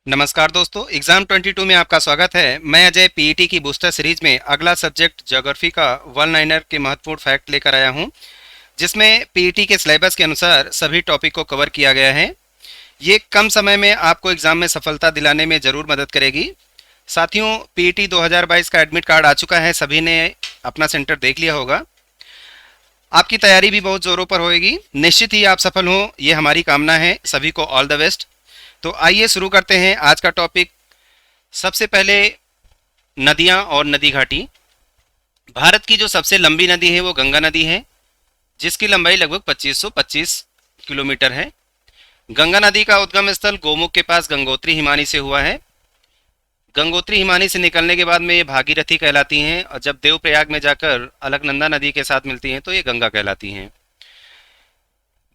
नमस्कार दोस्तों, एग्जाम 22 में आपका स्वागत है। मैं अजय पीईटी की बूस्टर सीरीज में अगला सब्जेक्ट ज्योग्राफी का वन लाइनर के महत्वपूर्ण फैक्ट लेकर आया हूं, जिसमें पीईटी के सिलेबस के अनुसार सभी टॉपिक को कवर किया गया है। ये कम समय में आपको एग्जाम में सफलता दिलाने में ज़रूर मदद करेगी। साथियों, पीईटी 2022 का एडमिट कार्ड आ चुका है, सभी ने अपना सेंटर देख लिया होगा। आपकी तैयारी भी बहुत ज़ोरों पर होएगी, निश्चित ही आप सफल हों, ये हमारी कामना है। सभी को ऑल द बेस्ट। तो आइए शुरू करते हैं आज का टॉपिक। सबसे पहले नदियां और नदी घाटी। भारत की जो सबसे लंबी नदी है वो गंगा नदी है, जिसकी लंबाई लगभग 2525 किलोमीटर है। गंगा नदी का उद्गम स्थल गोमुख के पास गंगोत्री हिमानी से हुआ है। गंगोत्री हिमानी से निकलने के बाद में ये भागीरथी कहलाती हैं, और जब देवप्रयाग में जाकर अलकनंदा नदी के साथ मिलती हैं तो ये गंगा कहलाती हैं।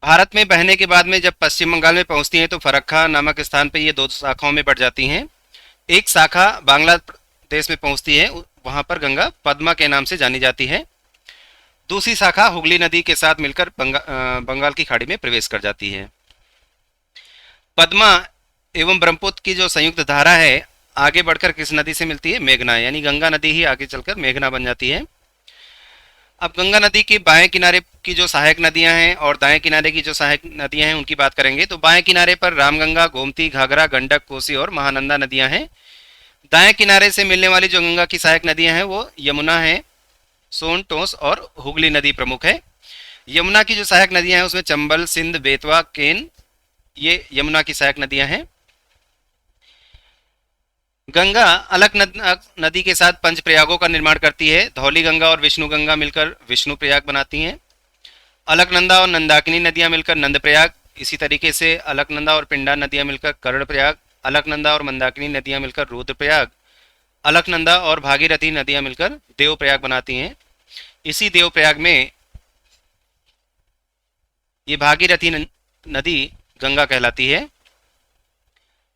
भारत में बहने के बाद में जब पश्चिम बंगाल में पहुंचती हैं तो फरक्का नामक स्थान पर ये दो शाखाओं में बढ़ जाती हैं। एक शाखा बांग्लादेश में पहुंचती है, वहां पर गंगा पद्मा के नाम से जानी जाती है। दूसरी शाखा हुगली नदी के साथ मिलकर बंगाल की खाड़ी में प्रवेश कर जाती है। पद्मा एवं ब्रह्मपुत्र की जो संयुक्त धारा है आगे बढ़कर किस नदी से मिलती है? मेघना, यानी गंगा नदी ही आगे चलकर मेघना बन जाती है। अब गंगा नदी के बाएं किनारे की जो सहायक नदियां हैं और दाएं किनारे की जो सहायक नदियां हैं उनकी बात करेंगे तो बाएं किनारे पर रामगंगा, गोमती, घाघरा, गंडक, कोसी और महानंदा नदियां हैं। दाएं किनारे से मिलने वाली जो गंगा की सहायक नदियां हैं वो यमुना है, सोन, टोंस और हुगली नदी प्रमुख है। यमुना की जो सहायक नदियां हैं उसमें चंबल, सिंध, बेतवा, केन, ये यमुना की सहायक नदियां हैं। गंगा नदी के साथ पंच प्रयागों का निर्माण करती है। धौली गंगा और विष्णु गंगा मिलकर विष्णु प्रयाग बनाती हैं। अलकनंदा और नंदाकिनी नदियां मिलकर नंद प्रयाग। इसी तरीके से अलकनंदा और पिंडा नदियां मिलकर कर्ण प्रयाग। अलकनंदा और मंदाकिनी नदियां मिलकर रुद्र प्रयाग। अलकनंदा और भागीरथी नदियां मिलकर देव प्रयाग बनाती हैं। इसी देव प्रयाग में ये भागीरथी नदी गंगा कहलाती है।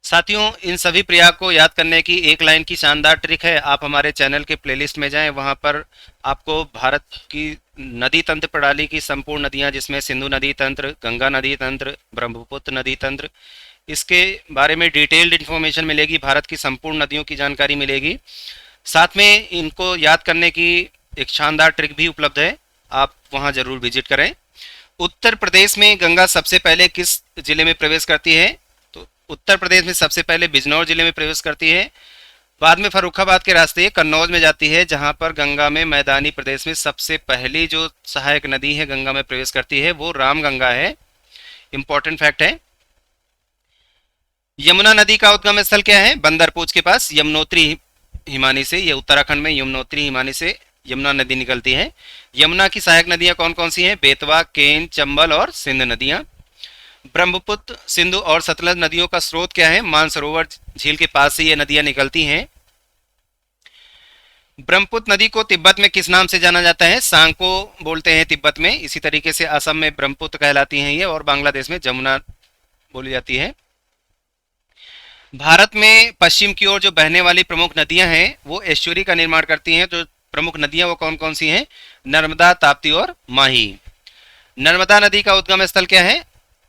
साथियों, इन सभी प्रयाग को याद करने की एक लाइन की शानदार ट्रिक है। आप हमारे चैनल के प्लेलिस्ट में जाएं, वहां पर आपको भारत की नदी तंत्र प्रणाली की संपूर्ण नदियां, जिसमें सिंधु नदी तंत्र, गंगा नदी तंत्र, ब्रह्मपुत्र नदी तंत्र, इसके बारे में डिटेल्ड इन्फॉर्मेशन मिलेगी। भारत की संपूर्ण नदियों की जानकारी मिलेगी। साथ में इनको याद करने की एक शानदार ट्रिक भी उपलब्ध है, आप वहां जरूर विजिट करें। उत्तर प्रदेश में गंगा सबसे पहले किस जिले में प्रवेश करती है? तो उत्तर प्रदेश में सबसे पहले बिजनौर जिले में प्रवेश करती है। बाद में फर्रुखाबाद के रास्ते कन्नौज में जाती है, जहां पर गंगा में मैदानी प्रदेश में सबसे पहली जो सहायक नदी है गंगा में प्रवेश करती है वो रामगंगा है। इंपॉर्टेंट फैक्ट है। यमुना नदी का उद्गम स्थल क्या है? बंदरपूछ के पास यमुनोत्री हिमानी से, ये उत्तराखंड में यमुनोत्री हिमानी से यमुना नदी निकलती है। यमुना की सहायक नदियां कौन कौन सी हैं? बेतवा, केन, चंबल और सिंध नदियां। ब्रह्मपुत्र, सिंधु और सतलज नदियों का स्रोत क्या है? मानसरोवर झील के पास से ये नदियां निकलती हैं। ब्रह्मपुत्र नदी को तिब्बत में किस नाम से जाना जाता है? सांको बोलते हैं तिब्बत में। इसी तरीके से असम में ब्रह्मपुत्र कहलाती हैं ये, और बांग्लादेश में जमुना बोली जाती है। भारत में पश्चिम की ओर जो बहने वाली प्रमुख नदियां हैं वो एस्चुरी का निर्माण करती हैं। तो प्रमुख नदियां वो कौन कौन सी हैं? नर्मदा, ताप्ती और माही। नर्मदा नदी का उद्गम स्थल क्या है?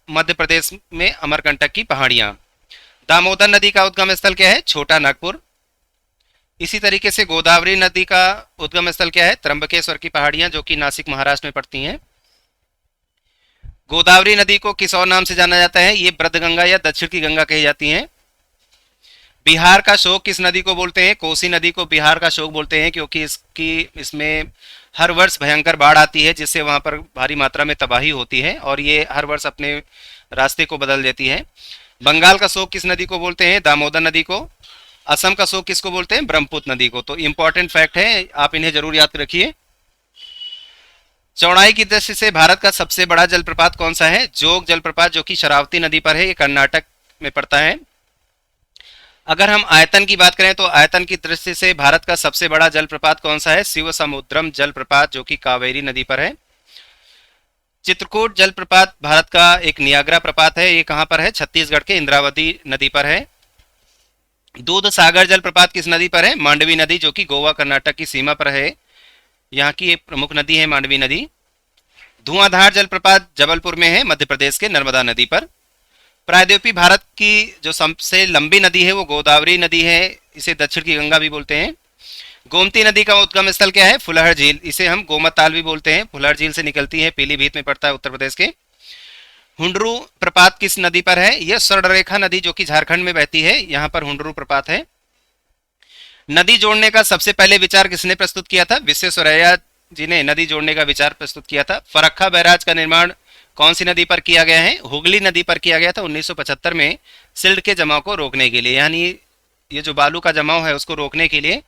मध्य प्रदेश में अमरकंटक की पहाड़ियां। दामोदर नदी का उद्गम स्थल क्या है? छोटा नागपुर। इसी तरीके से गोदावरी नदी का उद्गम स्थल क्या है? त्र्यंबकेश्वर की पहाड़ियां, जो कि नासिक महाराष्ट्र में पड़ती हैं। गोदावरी नदी को किस और नाम से जाना जाता है? ये ब्रजगंगा या दक्षिण की गंगा कही जाती हैं। बिहार का शोक किस नदी को बोलते हैं? कोसी नदी को बिहार का शोक बोलते हैं, क्योंकि इसमें हर वर्ष भयंकर बाढ़ आती है, जिससे वहां पर भारी मात्रा में तबाही होती है, और ये हर वर्ष अपने रास्ते को बदल देती है। बंगाल का शोक किस नदी को बोलते हैं? दामोदर नदी को। असम का शोक किसको बोलते हैं? ब्रह्मपुत्र नदी को। तो इंपॉर्टेंट फैक्ट है, आप इन्हें जरूर याद रखिए। चौड़ाई की दृष्टि से भारत का सबसे बड़ा जलप्रपात कौन सा है? जोग जलप्रपात, जो कि शरावती नदी पर है, ये कर्नाटक में पड़ता है। अगर हम आयतन की बात करें तो आयतन की दृष्टि से भारत का सबसे बड़ा जलप्रपात कौन सा है? शिव समुद्रम जलप्रपात, जो कि कावेरी नदी पर है। चित्रकूट जलप्रपात भारत का एक नियाग्रा प्रपात है। ये कहाँ पर है? छत्तीसगढ़ के इंद्रावती नदी पर है। दूध सागर जलप्रपात किस नदी पर है? मांडवी नदी, जो कि गोवा कर्नाटक की सीमा पर है। यहाँ की एक प्रमुख नदी है मांडवी नदी। धुआंधार जलप्रपात जबलपुर में है, मध्य प्रदेश के नर्मदा नदी पर। प्रायद्वीपीय भारत की जो सबसे लंबी नदी है वो गोदावरी नदी है, इसे दक्षिण की गंगा भी बोलते हैं। गोमती नदी का उद्गम स्थल क्या है? फुलहर झील, इसे हम गोमत ताल भी बोलते हैं। फुलहर झील से निकलती है, पीलीभीत में पड़ता है, उत्तर प्रदेश के। हुंडरू प्रपात किस नदी पर है? यह स्वर्णरेखा नदी जो कि झारखंड में बहती है, यहाँ पर हुंडरू प्रपात है। नदी जोड़ने का सबसे पहले विचार किसने प्रस्तुत किया था? विश्वेश्वरैया जी ने नदी जोड़ने का विचार प्रस्तुत किया था। फरक्का बैराज का निर्माण कौन सी नदी पर किया गया है? हुगली नदी पर किया गया था 1975 में, सिल्ट के जमाव को रोकने के लिए, यानी ये जो बालू का जमाव है उसको रोकने के लिए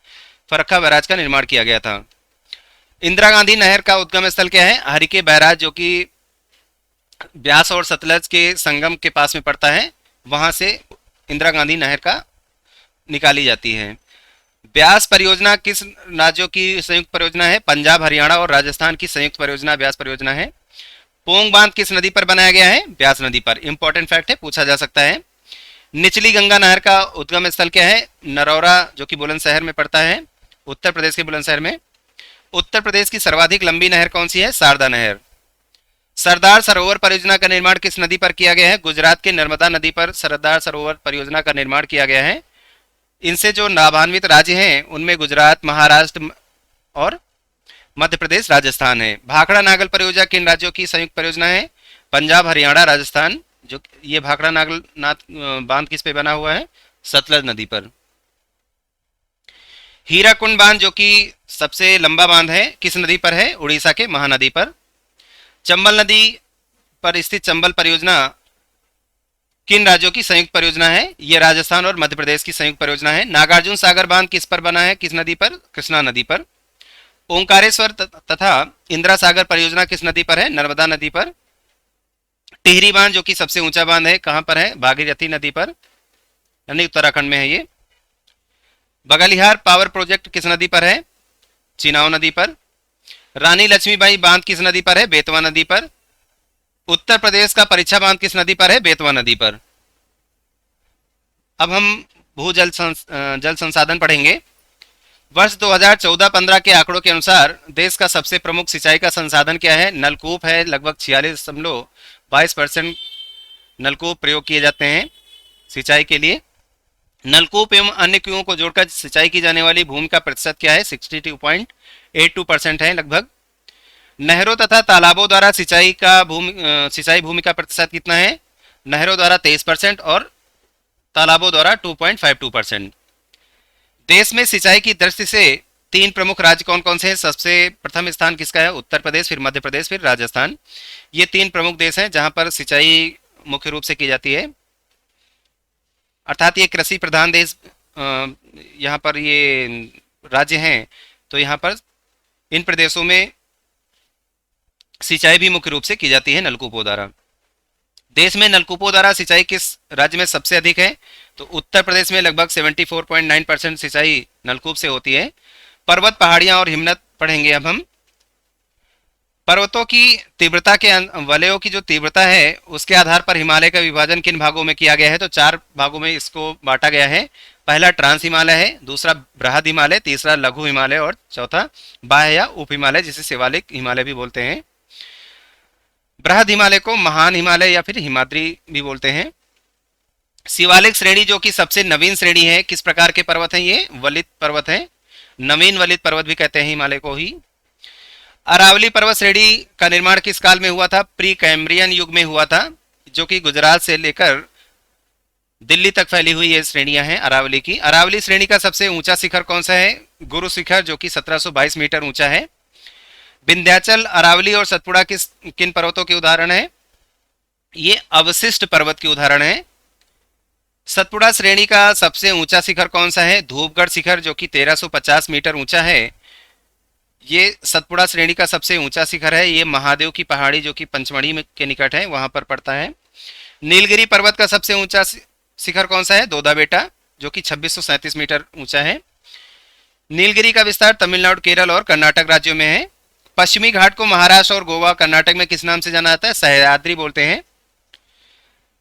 फरक्का बैराज का निर्माण किया गया था। इंदिरा गांधी नहर का उद्गम स्थल क्या है? हरिके बैराज जो कि ब्यास और सतलज के संगम के पास में पड़ता है, वहां से इंदिरा गांधी नहर का निकाली जाती है। ब्यास परियोजना किस राज्यों की संयुक्त परियोजना है? पंजाब, हरियाणा और राजस्थान की संयुक्त परियोजना ब्यास परियोजना है। पोंग बांध किस नदी पर बनाया गया है? ब्यास नदी पर। इंपॉर्टेंट फैक्ट है, पूछा जा सकता है। निचली गंगा नहर का उद्गम स्थल क्या है? नरौरा जो कि बुलंदशहर में पड़ता है, उत्तर प्रदेश के बुलंदशहर में। उत्तर प्रदेश की सर्वाधिक लंबी नहर कौन सी है? शारदा नहर। सरदार सरोवर परियोजना का निर्माण किस नदी पर किया गया है? गुजरात के नर्मदा नदी पर सरदार सरोवर परियोजना का निर्माण किया गया है। इनसे जो लाभान्वित राज्य हैं उनमें गुजरात, महाराष्ट्र और मध्य प्रदेश, राजस्थान है। भाखड़ा नागल परियोजना किन राज्यों की संयुक्त परियोजना है? पंजाब, हरियाणा, राजस्थान। जो ये भाखड़ा नागल बांध किस पे बना हुआ है? सतलज नदी पर। हीराकुंड बांध जो कि सबसे लंबा बांध है, किस नदी पर है? उड़ीसा के महानदी पर। चंबल नदी पर स्थित चंबल परियोजना किन राज्यों की संयुक्त परियोजना है? ये राजस्थान और मध्य प्रदेश की संयुक्त परियोजना है। नागार्जुन सागर बांध किस पर बना है? किस नदी पर? कृष्णा नदी पर। ओंकारेश्वर तथा इंदिरा सागर परियोजना किस नदी पर है? नर्मदा नदी पर। टिहरी बांध जो कि सबसे ऊंचा बांध है, कहां पर है? भागीरथी नदी पर, यानी उत्तराखंड में है ये। बगलिहार पावर प्रोजेक्ट किस नदी पर है? चिनाव नदी पर। रानी लक्ष्मीबाई बांध किस नदी पर है? बेतवा नदी पर। उत्तर प्रदेश का परीक्षा बांध किस नदी पर है? बेतवा नदी पर। अब हम भूजल जल संसाधन पढ़ेंगे। वर्ष 2014-15 के आंकड़ों के अनुसार देश का सबसे प्रमुख सिंचाई का संसाधन क्या है? नलकूप है। लगभग 46.22% नलकूप प्रयोग किए जाते हैं सिंचाई के लिए। नलकूप एवं अन्य कुओं को जोड़कर सिंचाई की जाने वाली भूमि का प्रतिशत क्या है? 62.82% है लगभग। नहरों तथा तालाबों द्वारा सिंचाई भूमि का प्रतिशत कितना है? नहरों द्वारा 23% और तालाबों द्वारा 2.52%। देश में सिंचाई की दृष्टि से तीन प्रमुख राज्य कौन कौन से हैं? सबसे प्रथम स्थान किसका है? उत्तर प्रदेश, फिर मध्य प्रदेश, फिर राजस्थान। ये तीन प्रमुख देश हैं जहां पर सिंचाई मुख्य रूप से की जाती है, अर्थात ये कृषि प्रधान देश यहाँ पर ये राज्य हैं। तो यहाँ पर इन प्रदेशों में सिंचाई भी मुख्य रूप से की जाती है नलकूपों द्वारा। देश में नलकूपों द्वारा सिंचाई किस राज्य में सबसे अधिक है? तो उत्तर प्रदेश में लगभग 74.9% सिंचाई नलकूप से होती है। पर्वत, पहाड़ियां और हिमनद पढ़ेंगे अब हम। पर्वतों की तीव्रता के वलयों की जो तीव्रता है उसके आधार पर हिमालय का विभाजन किन भागों में किया गया है? तो 4 भागों में इसको बांटा गया है। पहला ट्रांस हिमालय है, दूसरा बृहद हिमालय, तीसरा लघु हिमालय और चौथा बाह्य या उप हिमालय, जिसे शिवालिक हिमालय भी बोलते हैं। बृहद हिमालय को महान हिमालय या फिर हिमाद्री भी बोलते हैं। शिवालिक श्रेणी जो कि सबसे नवीन श्रेणी है, किस प्रकार के पर्वत हैं? ये वलित पर्वत हैं, नवीन वलित पर्वत भी कहते हैं हिमालय को ही। अरावली पर्वत श्रेणी का निर्माण किस काल में हुआ था? प्री कैम्ब्रियन युग में हुआ था, जो कि गुजरात से लेकर दिल्ली तक फैली हुई ये श्रेणियां हैं अरावली की। अरावली श्रेणी का सबसे ऊंचा शिखर कौन सा है? गुरु शिखर, जो कि 1722 मीटर ऊंचा है। विंध्याचल, अरावली और सतपुड़ा किन पर्वतों के उदाहरण है? ये अवशिष्ट पर्वत के उदाहरण है। सतपुड़ा श्रेणी का सबसे ऊंचा शिखर कौन सा है? धूपगढ़ शिखर, जो कि 1350 मीटर ऊंचा है। ये सतपुड़ा श्रेणी का सबसे ऊंचा शिखर है। ये महादेव की पहाड़ी जो कि पंचमढ़ी के निकट है वहां पर पड़ता है। नीलगिरी पर्वत का सबसे ऊंचा शिखर कौन सा है? दोदा बेटा, जो कि 2637 मीटर ऊंचा है। नीलगिरी का विस्तार तमिलनाडु, केरल और कर्नाटक राज्यों में है। पश्चिमी घाट को महाराष्ट्र और गोवा, कर्नाटक में किस नाम से जाना जाता है? सह्याद्री बोलते हैं।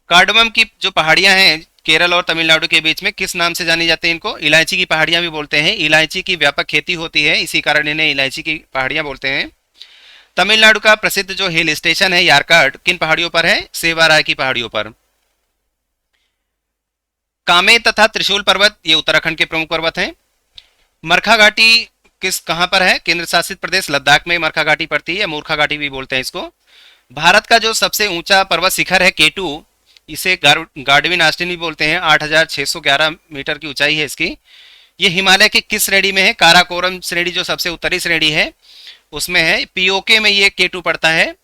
कार्डमम की जो पहाड़ियां हैं केरल और तमिलनाडु के बीच में, किस नाम से जानी जाती है इनको? इलायची की पहाड़ियां भी बोलते हैं। इलायची की व्यापक खेती होती है, इसी कारण इन्हें इलायची की पहाड़ियां बोलते हैं। तमिलनाडु का प्रसिद्ध जो हिल स्टेशन है यारकाड, किन पहाड़ियों पर है? सेवाराय की पहाड़ियों पर। कामे तथा त्रिशूल पर्वत ये उत्तराखंड के प्रमुख पर्वत हैं। मरखा घाटी किस कहाँ पर है? केंद्र शासित प्रदेश लद्दाख में मरखा घाटी पड़ती है, मूर्खा घाटी भी बोलते हैं इसको। भारत का जो सबसे ऊंचा पर्वत शिखर है केटू, इसे गार्डविन आस्टिन भी बोलते हैं, 8,611 मीटर की ऊंचाई है इसकी। ये हिमालय की किस श्रेणी में है? काराकोरम श्रेणी, जो सबसे उत्तरी श्रेणी है उसमें है, पीओके में ये केटू पड़ता है।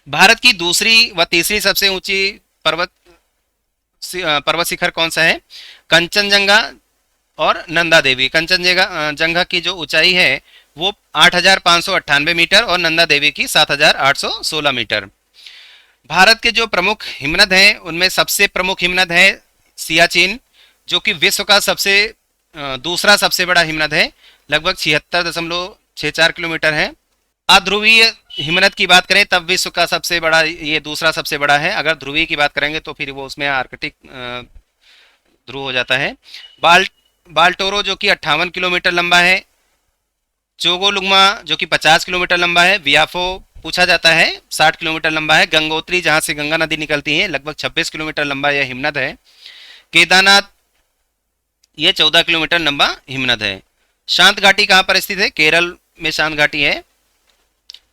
भारत की दूसरी व तीसरी सबसे ऊंची पर्वत शिखर कौन सा है? कंचनजंगा और नंदा देवी। कंचनजंगा जंगा की जो ऊंचाई है वो 8,598 मीटर और नंदा देवी की 7,816 मीटर। भारत के जो प्रमुख हिमनद हैं उनमें सबसे प्रमुख हिमनद है सियाचिन, जो कि विश्व का दूसरा सबसे बड़ा हिमनद है, लगभग 76.64 किलोमीटर है। अध्रुवीय हिमनद की बात करें तब विश्व का सबसे बड़ा, ये दूसरा सबसे बड़ा है। अगर ध्रुवीय की बात करेंगे तो फिर वो उसमें आर्कटिक ध्रुव हो जाता है। बाल्टोरो जो कि 58 किलोमीटर लंबा है। चोगोलुंगमा जो कि 50 किलोमीटर लंबा है। वियाफो पूछा जाता है, 60 किलोमीटर लंबा है। गंगोत्री जहां से गंगा नदी निकलती है, लगभग 26 किलोमीटर लंबा यह हिमनद है। केदारनाथ ये 14 किलोमीटर लंबा हिमनद है। शांत घाटी कहाँ पर स्थित है? केरल में शांत घाटी है,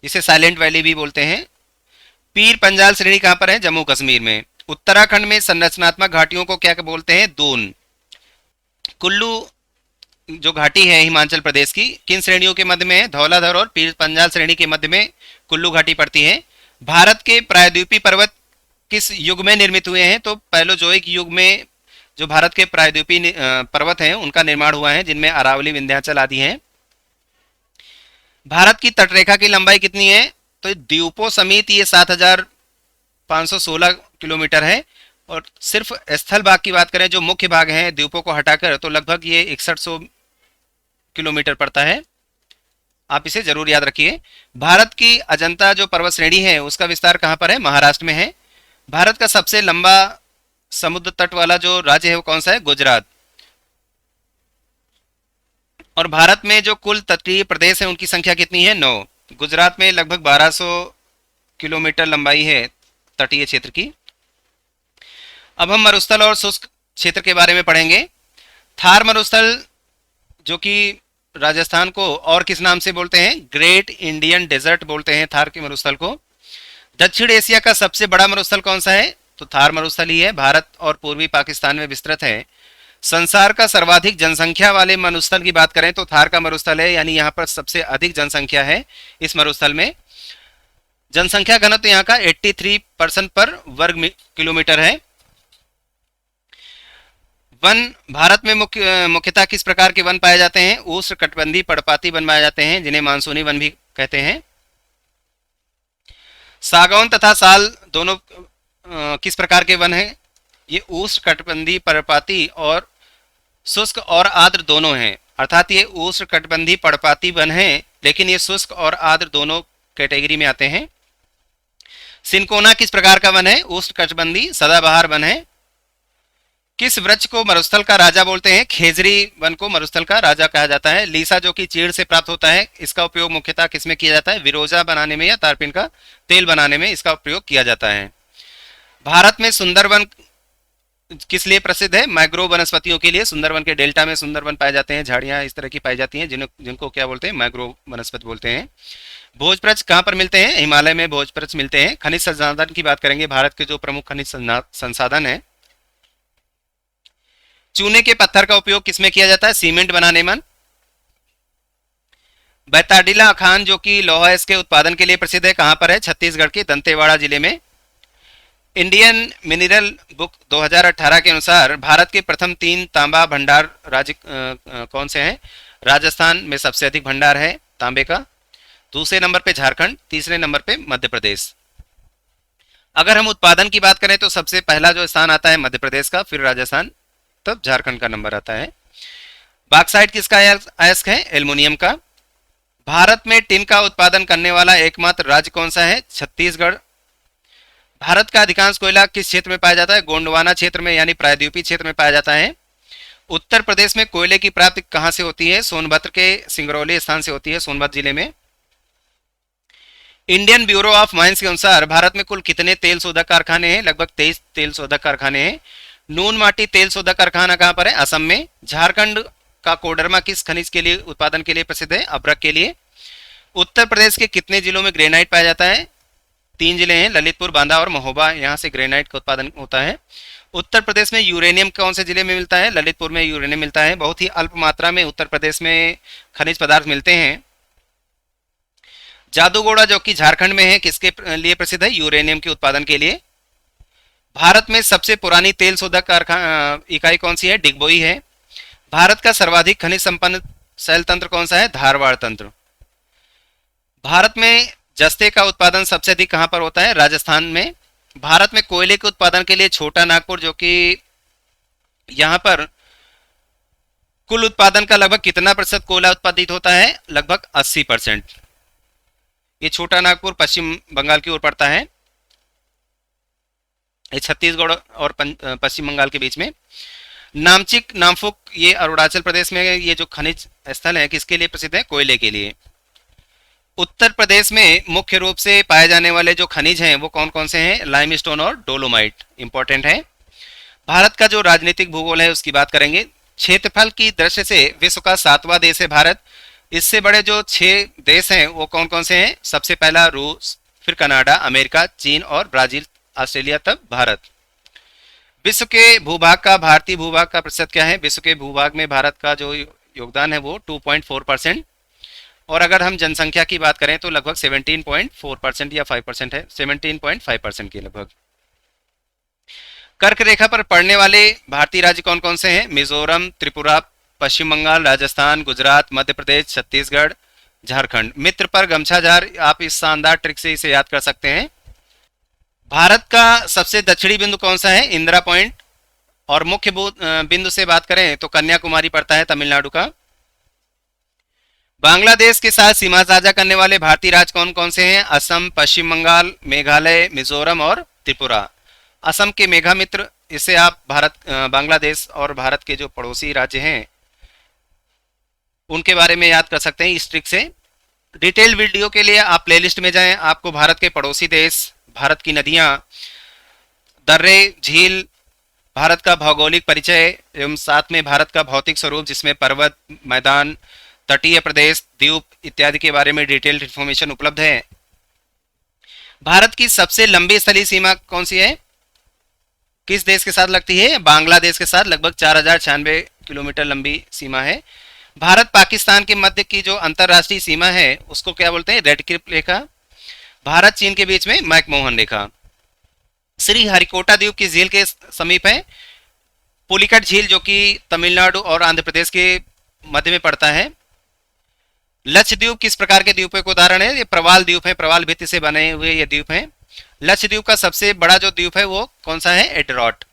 जिसे साइलेंट वैली भी बोलते हैं। पीर पंजाल श्रेणी कहाँ पर है? जम्मू कश्मीर में। उत्तराखंड में संरचनात्मक घाटियों को क्या बोलते हैं? दून। कुल्लू जो घाटी है हिमाचल प्रदेश की, किन श्रेणियों के मध्य में है? धौलाधर और पीर पंजाल श्रेणी के मध्य में कुल्लू घाटी पड़ती है। भारत के प्रायद्वीपीय पर्वत किस युग में निर्मित हुए हैं? तो पैलोजोइक युग में जो भारत के प्रायद्वीपीय पर्वत हैं उनका निर्माण हुआ है, जिनमें अरावली, विंध्याचल आदि हैं। भारत की तटरेखा की लंबाई कितनी है? तो द्वीपों समेत ये 7,516 किलोमीटर है। और सिर्फ स्थल भाग की बात करें, जो मुख्य भाग हैं द्वीपों को हटाकर, तो लगभग ये 6100 किलोमीटर पड़ता है। आप इसे जरूर याद रखिए। भारत की अजंता जो पर्वत श्रेणी है उसका विस्तार कहाँ पर है? महाराष्ट्र में है। भारत का सबसे लंबा समुद्र तट वाला जो राज्य है वो कौन सा है? गुजरात। और भारत में जो कुल तटीय प्रदेश है उनकी संख्या कितनी है? 9। गुजरात में लगभग 1200 किलोमीटर लंबाई है तटीय क्षेत्र की। अब हम मरुस्थल और शुष्क क्षेत्र के बारे में पढ़ेंगे। थार मरुस्थल जो कि राजस्थान को और किस नाम से बोलते हैं? ग्रेट इंडियन डेजर्ट बोलते हैं थार के मरुस्थल को। दक्षिण एशिया का सबसे बड़ा मरुस्थल कौन सा है? तो थार मरुस्थल ही है, भारत और पूर्वी पाकिस्तान में विस्तृत है। संसार का सर्वाधिक जनसंख्या वाले मरुस्थल की बात करें तो थार का मरुस्थल है, यानी यहाँ पर सबसे अधिक जनसंख्या है इस मरुस्थल में। जनसंख्या घनत्व यहाँ का 83% पर वर्ग किलोमीटर है। वन भारत में मुख्यतः किस प्रकार के वन पाए जाते हैं? उष्णकटिबंधीय पर्णपाती वन पाए जाते हैं, जिन्हें मानसूनी वन भी कहते हैं। सागौन तथा साल दोनों किस प्रकार के वन हैं? ये उष्णकटिबंधीय पर्णपाती और शुष्क और आर्द्र दोनों हैं, अर्थात ये उष्णकटिबंधीय पर्णपाती वन हैं, लेकिन ये शुष्क और आर्द्र दोनों कैटेगरी में आते हैं। सिनकोना किस प्रकार का वन है? उष्णकटिबंधीय सदाबहार वन है। किस वृक्ष को मरुस्थल का राजा बोलते हैं? खेजरी वन को मरुस्थल का राजा कहा जाता है। लीसा जो कि चीड़ से प्राप्त होता है, इसका उपयोग मुख्यतः किसमें किया जाता है? विरोजा बनाने में या तारपीन का तेल बनाने में इसका प्रयोग किया जाता है। भारत में सुंदरवन किस लिए प्रसिद्ध है? मैग्रोव वनस्पतियों के लिए। सुंदरवन के डेल्टा में सुंदरवन पाए जाते हैं, झाड़ियां इस तरह की पाई जाती हैं, जिनको क्या बोलते हैं? मैग्रोव वनस्पति बोलते हैं। भोजप्रच कहाँ पर मिलते हैं? हिमालय में भोजप्रच मिलते हैं। खनिज संसाधन की बात करेंगे, भारत के जो प्रमुख खनिज संसाधन है, चूने के पत्थर का उपयोग किसमें किया जाता है? सीमेंट बनाने में। बैताडिला अखान जो कि लोहा इसके उत्पादन के लिए प्रसिद्ध है, कहाँ पर है? छत्तीसगढ़ के दंतेवाड़ा जिले में। इंडियन मिनरल बुक 2018 के अनुसार भारत के प्रथम 3 तांबा भंडार राज्य कौन से हैं? राजस्थान में सबसे अधिक भंडार है तांबे का, दूसरे नंबर पे झारखंड, तीसरे नंबर पे मध्य प्रदेश। अगर हम उत्पादन की बात करें तो सबसे पहला जो स्थान आता है मध्य प्रदेश का, फिर राजस्थान, तब झारखंड का नंबर आता है। बॉक्साइट किसका अयस्क है? एल्युमिनियम का। भारत में टिन का उत्पादन करने वाला एकमात्र राज्य कौन सा है? छत्तीसगढ़। भारत का अधिकांश कोयला किस क्षेत्र में पाया जाता है? गोंडवाना क्षेत्र में, यानी प्रायद्वीपीय क्षेत्र में पाया जाता है। उत्तर प्रदेश में कोयले की प्राप्ति कहां से होती है? सोनभद्र के सिंगरौली स्थान से होती है, सोनभद्र जिले में। इंडियन ब्यूरो ऑफ माइंस के अनुसार भारत में कुल कितने तेल शोधक कारखाने हैं? लगभग 23 तेल शोधक कारखाने हैं। नून माटी तेल शोधक कारखाना कहाँ पर है? असम में। झारखंड का कोडरमा किस खनिज के लिए उत्पादन के लिए प्रसिद्ध है? अभ्रक के लिए। उत्तर प्रदेश के कितने जिलों में ग्रेनाइट पाया जाता है? 3 जिले हैं, ललितपुर, बांदा और महोबा, यहाँ से ग्रेनाइट का उत्पादन होता है। उत्तर प्रदेश में यूरेनियम कौन से जिले में मिलता है? ललितपुर में यूरेनियम मिलता है। बहुत ही अल्प मात्रा में उत्तर प्रदेश में खनिज पदार्थ मिलते हैं। जादूगोड़ा जो कि झारखंड में है, किसके लिए प्रसिद्ध है? यूरेनियम के उत्पादन के लिए। भारत में सबसे पुरानी तेल शोधक कारखाना इकाई कौन सी है? डिगबोई है। भारत का सर्वाधिक खनिज संपन्न शैल तंत्र कौन सा है? धारवाड़ तंत्र। भारत में जस्ते का उत्पादन सबसे अधिक कहाँ पर होता है? राजस्थान में। भारत में कोयले के उत्पादन के लिए छोटा नागपुर, जो कि यहाँ पर कुल उत्पादन का लगभग कितना प्रतिशत कोयला उत्पादित होता है? लगभग 80%। ये छोटा नागपुर पश्चिम बंगाल की ओर पड़ता है, ये छत्तीसगढ़ और पश्चिम बंगाल के बीच में। नामचिक नामफुक ये अरुणाचल प्रदेश में, ये जो खनिज स्थल है किसके लिए प्रसिद्ध है? कोयले के लिए। उत्तर प्रदेश में मुख्य रूप से पाए जाने वाले जो खनिज हैं वो कौन कौन से हैं? लाइमस्टोन और डोलोमाइट इंपॉर्टेंट है। भारत का जो राजनीतिक भूगोल है उसकी बात करेंगे। क्षेत्रफल की दृष्टि से विश्व का 7वां देश है भारत। इससे बड़े जो 6 देश हैं वो कौन कौन से हैं? सबसे पहला रूस, फिर कनाडा, अमेरिका, चीन और ब्राजील, ऑस्ट्रेलिया, तब भारत। विश्व के भूभाग का, भारतीय भूभाग का प्रतिशत क्या है? विश्व के भूभाग में भारत का जो योगदान है वो 2.4%। और अगर हम जनसंख्या की बात करें तो लगभग 17.4% या 5% है, 17.5% के लगभग। कर्क रेखा पर पड़ने वाले भारतीय राज्य कौन कौन से हैं? मिजोरम, त्रिपुरा, पश्चिम बंगाल, राजस्थान, गुजरात, मध्य प्रदेश, छत्तीसगढ़, झारखंड। मित्र पर गमछाझार, आप इस शानदार ट्रिक से इसे याद कर सकते हैं। भारत का सबसे दक्षिणी बिंदु कौन सा है? इंदिरा पॉइंट। और मुख्य बिंदु से बात करें तो कन्याकुमारी पड़ता है, तमिलनाडु का। बांग्लादेश के साथ सीमा साझा करने वाले भारतीय राज्य कौन कौन से हैं? असम, पश्चिम बंगाल, मेघालय, मिजोरम और त्रिपुरा। असम के मेघामित्र, इससे आप बांग्लादेश और भारत के जो पड़ोसी राज्य हैं उनके बारे में याद कर सकते हैं इस ट्रिक से। डिटेल वीडियो के लिए आप प्लेलिस्ट में जाएं, आपको भारत के पड़ोसी देश, भारत की नदियां, दर्रे, झील, भारत का भौगोलिक परिचय एवं साथ में भारत का भौतिक स्वरूप जिसमें पर्वत, मैदान, तटीय प्रदेश, द्वीप इत्यादि के बारे में डिटेल्ड इंफॉर्मेशन उपलब्ध है। भारत की सबसे लंबी स्थलीय सीमा कौन सी है? किस देश के साथ लगती है? बांग्लादेश के साथ लगभग 4096 किलोमीटर लंबी सीमा है। भारत पाकिस्तान के मध्य की जो अंतरराष्ट्रीय सीमा है उसको क्या बोलते हैं? रेड क्लिफ रेखा। भारत चीन के बीच में मैकमोहन रेखा। श्री हरिकोटा द्वीप की झील के समीप है पुलिकट झील, जो कि तमिलनाडु और आंध्र प्रदेश के मध्य में पड़ता है। लक्षद्वीप किस प्रकार के द्वीपों का उदाहरण है? ये प्रवाल द्वीप है, प्रवाल भित्ति से बने हुए ये द्वीप हैं। लक्षद्वीप का सबसे बड़ा जो द्वीप है वो कौन सा है? एडरॉट।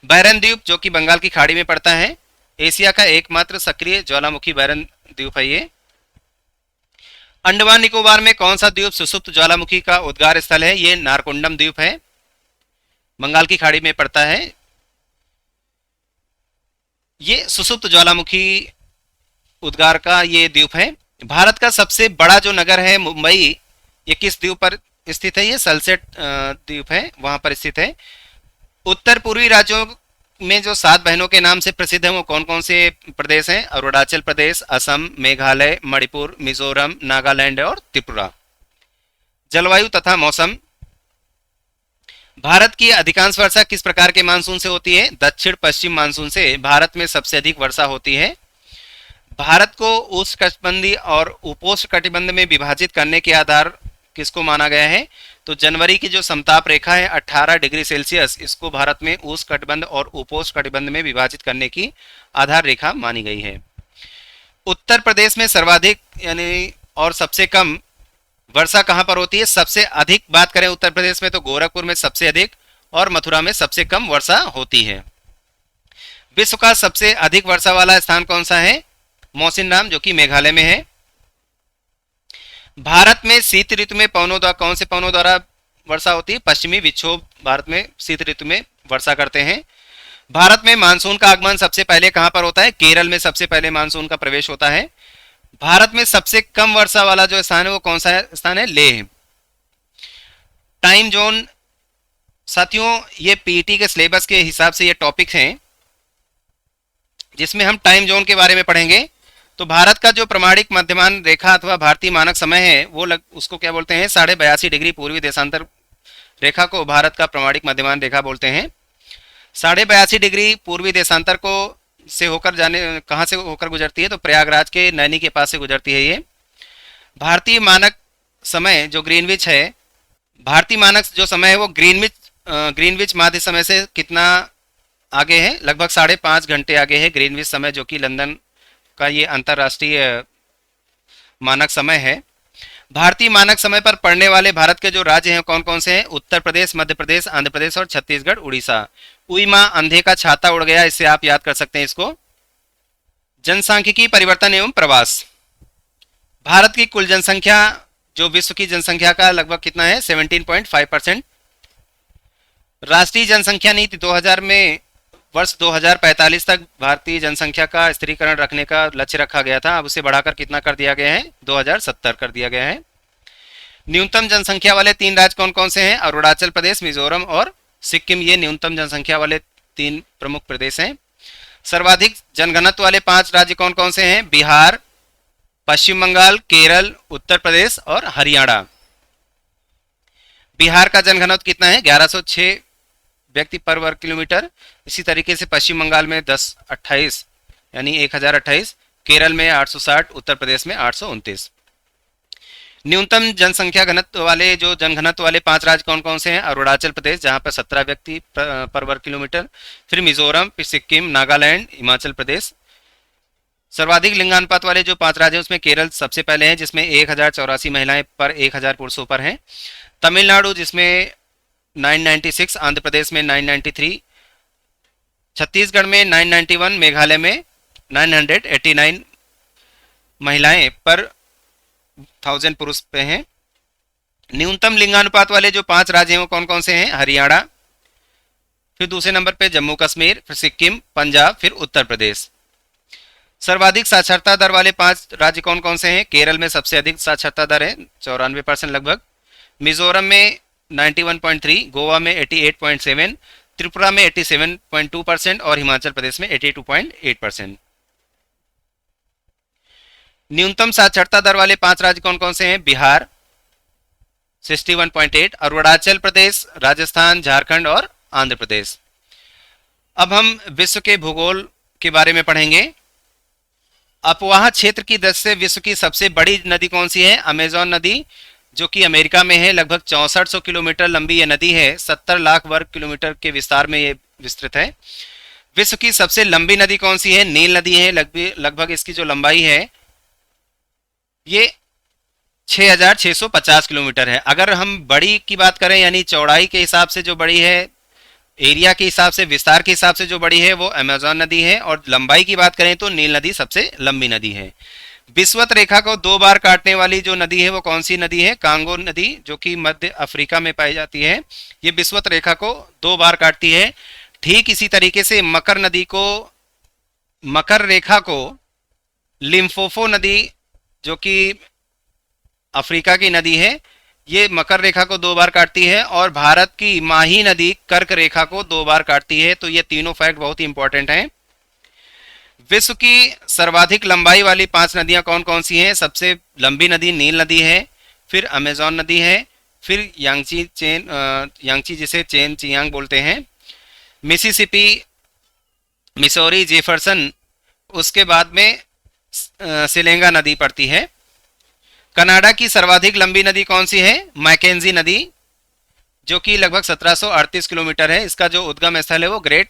बैरन द्वीप जो कि बंगाल की खाड़ी में पड़ता है। एशिया का एकमात्र सक्रिय ज्वालामुखी बैरन द्वीप है ये। अंडमान निकोबार में कौन सा द्वीप सुसुप्त ज्वालामुखी का उद्गार स्थल है? ये नारकोंडम द्वीप है, बंगाल की खाड़ी में पड़ता है। ये सुसुप्त ज्वालामुखी उद्गार का ये द्वीप है। भारत का सबसे बड़ा जो नगर है मुंबई, ये किस द्वीप पर स्थित है? ये सलसेट द्वीप है, वहां पर स्थित है। उत्तर पूर्वी राज्यों में जो 7 बहनों के नाम से प्रसिद्ध है वो कौन कौन से प्रदेश हैं? अरुणाचल प्रदेश, असम, मेघालय, मणिपुर, मिजोरम, नागालैंड और त्रिपुरा। जलवायु तथा मौसम। भारत की अधिकांश वर्षा किस प्रकार के मानसून से होती है? दक्षिण पश्चिम मानसून से भारत में सबसे अधिक वर्षा होती है। भारत को उष्णकटिबंधीय और उपोष्णकटिबंध में विभाजित करने के आधार किसको माना गया है? तो जनवरी की जो समताप रेखा है 18 डिग्री सेल्सियस, इसको भारत में उष्णकटिबंध और उपोष्णकटिबंध में विभाजित करने की आधार रेखा मानी गई है। उत्तर प्रदेश में सर्वाधिक यानी और सबसे कम वर्षा कहां पर होती है? सबसे अधिक बात करें उत्तर प्रदेश में तो गोरखपुर में सबसे अधिक और मथुरा में सबसे कम वर्षा होती है। विश्व का सबसे अधिक वर्षा वाला स्थान कौन सा है? मौसिनराम, जो कि मेघालय में है। भारत में शीत ऋतु में कौन से पवनों द्वारा वर्षा होती है? पश्चिमी विक्षोभ भारत में शीत ऋतु में वर्षा करते हैं। भारत में मानसून का आगमन सबसे पहले कहां पर होता है? केरल में सबसे पहले मानसून का प्रवेश होता है। भारत में सबसे कम वर्षा वाला जो स्थान है वो कौन सा स्थान है? लेह। टाइम जोन साथियों, ये पीईटी के सिलेबस के हिसाब से ये टॉपिक्स हैं जिसमें हम टाइम जोन के बारे में पढ़ेंगे। तो भारत का जो प्रमाणिक मध्यमान रेखा अथवा भारतीय मानक समय है वो उसको क्या बोलते हैं, 82.5 डिग्री पूर्वी देशांतर रेखा को भारत का प्रमाणिक मध्यमान रेखा बोलते हैं। 82.5 डिग्री पूर्वी देशांतर को से होकर कहाँ से होकर गुजरती है, तो प्रयागराज के नैनी के पास से गुजरती है ये। भारतीय मानक समय जो ग्रीनविच है, भारतीय मानक जो समय है वो ग्रीनविच माध्य समय से कितना आगे है, लगभग 5.5 घंटे आगे है ग्रीनविच समय, जो कि लंदन का ये अंतर्राष्ट्रीय मानक समय है। भारतीय मानक समय पर पड़ने वाले भारत के जो राज्य हैं कौन कौन से हैं, उत्तर प्रदेश, मध्य प्रदेश, आंध्र प्रदेश और छत्तीसगढ़, उड़ीसा। उई माँ अंधे का छाता उड़ गया, इससे आप याद कर सकते हैं इसको। जनसांख्यिकी परिवर्तन एवं प्रवास। भारत की कुल जनसंख्या जो विश्व की जनसंख्या का लगभग कितना है, 17.5%। राष्ट्रीय जनसंख्या नीति 2000 में वर्ष 2045 तक भारतीय जनसंख्या का स्थिरीकरण रखने का लक्ष्य रखा गया था। अब उसे बढ़ाकर कितना कर दिया गया है, 2070 कर दिया गया है। न्यूनतम जनसंख्या वाले 3 राज्य कौन कौन से हैं, अरुणाचल प्रदेश, मिजोरम और सिक्किम। ये न्यूनतम जनसंख्या वाले 3 प्रमुख प्रदेश हैं। सर्वाधिक जनघनत्व वाले 5 राज्य कौन कौन से हैं, बिहार, पश्चिम बंगाल, केरल, उत्तर प्रदेश और हरियाणा। बिहार का जनघनत्व कितना है, 1106 व्यक्ति पर वर्ग किलोमीटर। इसी तरीके से पश्चिम बंगाल में 1028 यानी 1028, केरल में 860, उत्तर प्रदेश में 829। न्यूनतम जनसंख्या घनत्व वाले जो जनघनत्व वाले 5 राज्य कौन कौन से हैं, अरुणाचल प्रदेश जहां पर 17 व्यक्ति पर वर्ग किलोमीटर, फिर मिजोरम, फिर सिक्किम, नागालैंड, हिमाचल प्रदेश। सर्वाधिक लिंगानुपात वाले जो 5 राज्य हैं उसमें केरल सबसे पहले हैं जिसमें 1084 महिलाएं पर 1000 पुरुषों पर हैं। तमिलनाडु जिसमें 996, आंध्र प्रदेश में 993, छत्तीसगढ़ में 991, मेघालय में 989 महिलाएं पर 1000 पुरुष पे हैं। न्यूनतम लिंगानुपात वाले जो 5 राज्य हैं वो कौन कौन से हैं, हरियाणा, फिर दूसरे नंबर पे जम्मू कश्मीर, फिर सिक्किम, पंजाब, फिर उत्तर प्रदेश। सर्वाधिक साक्षरता दर वाले 5 राज्य कौन कौन से हैं, केरल में सबसे अधिक साक्षरता दर है 94% लगभग, मिजोरम में 91.3, गोवा में 88.7, त्रिपुरा में 87.2% और हिमाचल प्रदेश में 82.8%। न्यूनतम साक्षरता दर वाले 5 राज्य कौन कौन से हैं, बिहार 61.8, अरुणाचल प्रदेश, राजस्थान, झारखंड और आंध्र प्रदेश। अब हम विश्व के भूगोल के बारे में पढ़ेंगे। अपवाह क्षेत्र की दृष्टि से विश्व की सबसे बड़ी नदी कौन सी है, अमेजॉन नदी, जो कि अमेरिका में है। लगभग 6400 किलोमीटर लंबी यह नदी है, 70 लाख वर्ग किलोमीटर के विस्तार में ये विस्तृत है। विश्व की सबसे लंबी नदी कौन सी है, नील नदी है। लगभग इसकी जो लंबाई है ये 6650 किलोमीटर है। अगर हम बड़ी की बात करें यानी चौड़ाई के हिसाब से जो बड़ी है, एरिया के हिसाब से, विस्तार के हिसाब से जो बड़ी है वो अमेजॉन नदी है, और लंबाई की बात करें तो नील नदी सबसे लंबी नदी है। विषुवत रेखा को 2 बार काटने वाली जो नदी है वो कौन सी नदी है, कांगो नदी, जो कि मध्य अफ्रीका में पाई जाती है। ये विषुवत रेखा को 2 बार काटती है। ठीक इसी तरीके से मकर रेखा को लिम्फोफो नदी, जो कि अफ्रीका की नदी है, ये मकर रेखा को 2 बार काटती है। और भारत की माही नदी कर्क रेखा को 2 बार काटती है। तो ये तीनों फैक्ट बहुत ही इंपॉर्टेंट हैं। विश्व की सर्वाधिक लंबाई वाली 5 नदियां कौन कौन सी हैं, सबसे लंबी नदी नील नदी है, फिर अमेजॉन नदी है, फिर यांगची जिसे चेन चियांग बोलते हैं, मिसिसिपी, मिसौरी, जेफरसन, उसके बाद में सिलेंगा नदी पड़ती है। कनाडा की सर्वाधिक लंबी नदी कौन सी है, मैकेंजी नदी, जो कि लगभग 1738 किलोमीटर है। इसका जो उद्गम स्थल है वो ग्रेट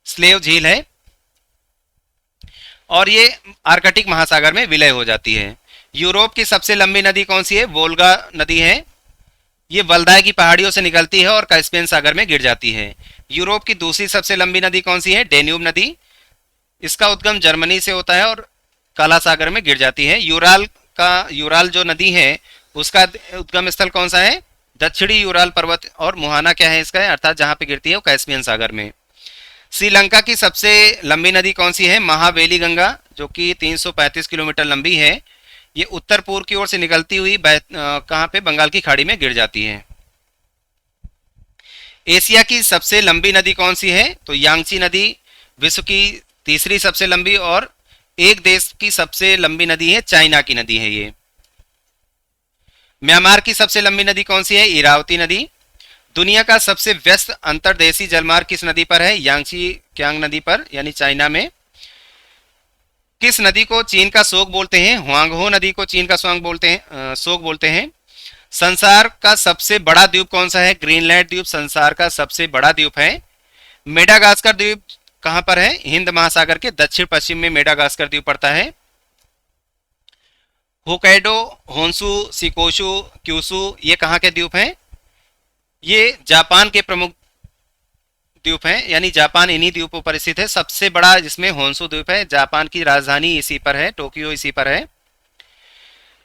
स्लेव झील है और ये आर्कटिक महासागर में विलय हो जाती है। यूरोप की सबसे लंबी नदी कौन सी है, वोल्गा नदी है। ये वल्दाई की पहाड़ियों से निकलती है और कैस्पियन सागर में गिर जाती है। यूरोप की दूसरी सबसे लंबी नदी कौन सी है, डेन्यूब नदी। इसका उद्गम जर्मनी से होता है और काला सागर में गिर जाती है। यूराल जो नदी है उसका उद्गम स्थल कौन सा है, दक्षिणी यूराल पर्वत, और मुहाना क्या है इसका, अर्थात जहां पे गिरती है वो कैस्पियन सागर में। श्रीलंका की सबसे लंबी नदी कौन सी है, महावेली गंगा, जो कि 335 किलोमीटर लंबी है। ये उत्तर पूर्व की ओर से निकलती हुई कहाँ पे, बंगाल की खाड़ी में गिर जाती है। एशिया की सबसे लंबी नदी कौन सी है? तो यांगची नदी विश्व की तीसरी सबसे लंबी, और एक देश की सबसे लंबी नदी है चाइना की नदी है ये। म्यांमार की सबसे लंबी नदी कौन सी है? इरावती नदी। दुनिया का सबसे व्यस्त अंतर्देशीय जलमार्ग किस नदी पर है? यांगची क्यांग नदी पर, यानी चाइना में। किस नदी को चीन का शोक बोलते हैं? हुआंगहो नदी को चीन का स्वांग बोलते हैं, शोक बोलते हैं। संसार का सबसे बड़ा द्वीप कौन सा है? ग्रीनलैंड द्वीप संसार का सबसे बड़ा द्वीप है। मेडागास्कर द्वीप कहां पर है? हिंद महासागर के दक्षिण पश्चिम में मेडागास्कर द्वीप पड़ता है। होकैडो, होन्सू, सिकोशु, क्यूसू ये कहाँ के द्वीप हैं? ये जापान के प्रमुख द्वीप हैं, यानी जापान इन्हीं द्वीपों पर स्थित है। सबसे बड़ा जिसमें होन्सू द्वीप है, जापान की राजधानी इसी पर है, टोक्यो इसी पर है।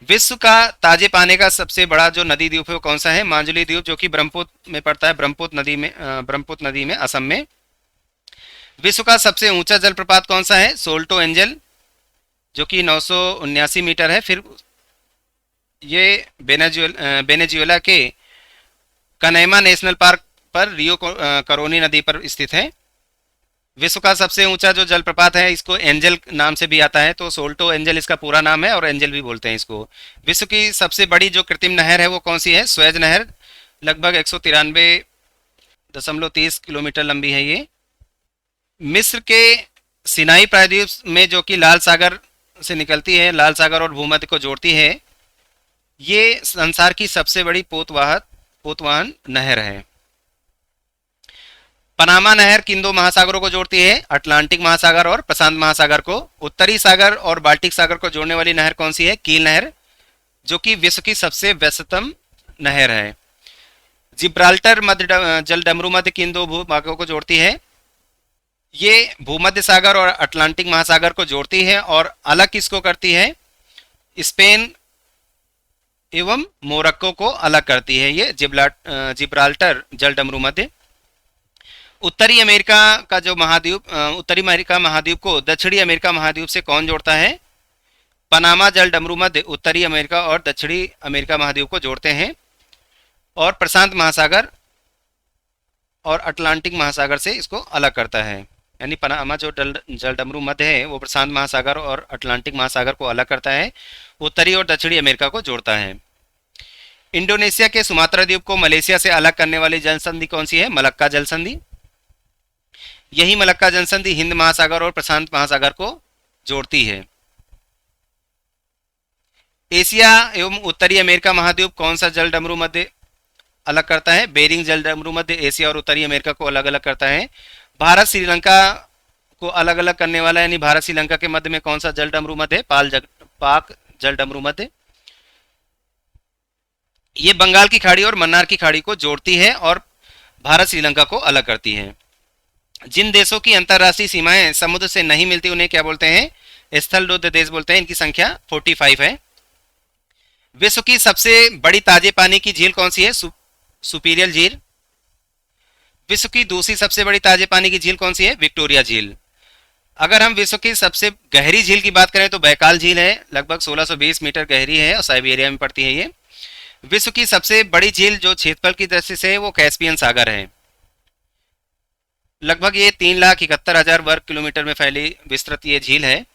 विश्व का ताजे पानी का सबसे बड़ा जो नदी द्वीप है वो कौन सा है? मांजुली द्वीप, जो कि ब्रह्मपुत्र में पड़ता है, ब्रह्मपुत्र नदी में असम में। विश्व का सबसे ऊंचा जलप्रपात कौन सा है? सोल्टो एंजल, जो कि 979 मीटर है। फिर ये वेनेजुएला के कनैमा नेशनल पार्क पर रियो करोनी नदी पर स्थित है। विश्व का सबसे ऊंचा जो जलप्रपात है, इसको एंजल नाम से भी आता है, तो सोल्टो एंजल इसका पूरा नाम है, और एंजल भी बोलते हैं इसको। विश्व की सबसे बड़ी जो कृत्रिम नहर है वो कौन सी है? स्वेज नहर, लगभग 193.30 किलोमीटर लंबी है ये। मिस्र के सिनाई प्रायद्वीप में, जो कि लाल सागर से निकलती है, लाल सागर और भूमध्य को जोड़ती है, ये संसार की सबसे बड़ी पोतवाहन नहर है। पनामा नहर किन दो महासागरों को जोड़ती है? अटलांटिक महासागर और प्रशांत महासागर को। उत्तरी सागर और बाल्टिक सागर को जोड़ने वाली नहर कौन सी है? कील नहर, जो कि विश्व की सबसे व्यस्ततम नहर है। जिब्राल्टर मध्य जलडमरू मध्य किन दो भूभागों को जोड़ती है? ये भूमध्य सागर और अटलांटिक महासागर को जोड़ती है, और अलग किसको करती है? स्पेन एवं मोरक्को को अलग करती है ये जिब्राल्टर जलडमरू मध्य। उत्तरी अमेरिका का जो महाद्वीप, उत्तरी अमेरिका महाद्वीप को दक्षिणी अमेरिका महाद्वीप से कौन जोड़ता है? पनामा जलडमरू मध्य उत्तरी अमेरिका और दक्षिणी अमेरिका महाद्वीप को जोड़ते हैं, और प्रशांत महासागर और अटलांटिक महासागर से इसको अलग करता है। यानी पनामा जो जलडमरू मध्य है वो प्रशांत महासागर और अटलांटिक महासागर को अलग करता है, उत्तरी और दक्षिणी अमेरिका को जोड़ता है। इंडोनेशिया के सुमात्रा द्वीप को मलेशिया से अलग करने वाली जल संधि कौन सी है? मलक्का जल संधि। यही मलक्का जल संधि हिंद महासागर और प्रशांत महासागर को जोड़ती है। एशिया एवं उत्तरी अमेरिका महाद्वीप कौन सा जलडमरू मध्य अलग करता है? बेरिंग जलडमरू मध्य एशिया और उत्तरी अमेरिका को अलग अलग करता है। भारत श्रीलंका को अलग अलग करने वाला, यानी भारत श्रीलंका के मध्य में कौन सा जलडमरू मध्य है? पाक जलडमरू मध्य। ये बंगाल की खाड़ी और मन्नार की खाड़ी को जोड़ती है और भारत श्रीलंका को अलग करती है। जिन देशों की अंतर्राष्ट्रीय सीमाएं समुद्र से नहीं मिलती उन्हें क्या बोलते हैं? स्थलरुद्ध देश बोलते हैं। इनकी संख्या 45 है। विश्व की सबसे बड़ी ताजे पानी की झील कौन सी है? सुपीरियर झील। विश्व की दूसरी सबसे बड़ी ताजे पानी की झील कौन सी है? विक्टोरिया झील। अगर हम विश्व की सबसे गहरी झील की बात करें तो बैकाल झील है, लगभग 1620 मीटर गहरी है और साइबेरिया में पड़ती है ये। विश्व की सबसे बड़ी झील जो क्षेत्रफल की दृष्टि से है वो कैस्पियन सागर है, लगभग ये 3,71,000 वर्ग किलोमीटर में फैली विस्तृत ये झील है।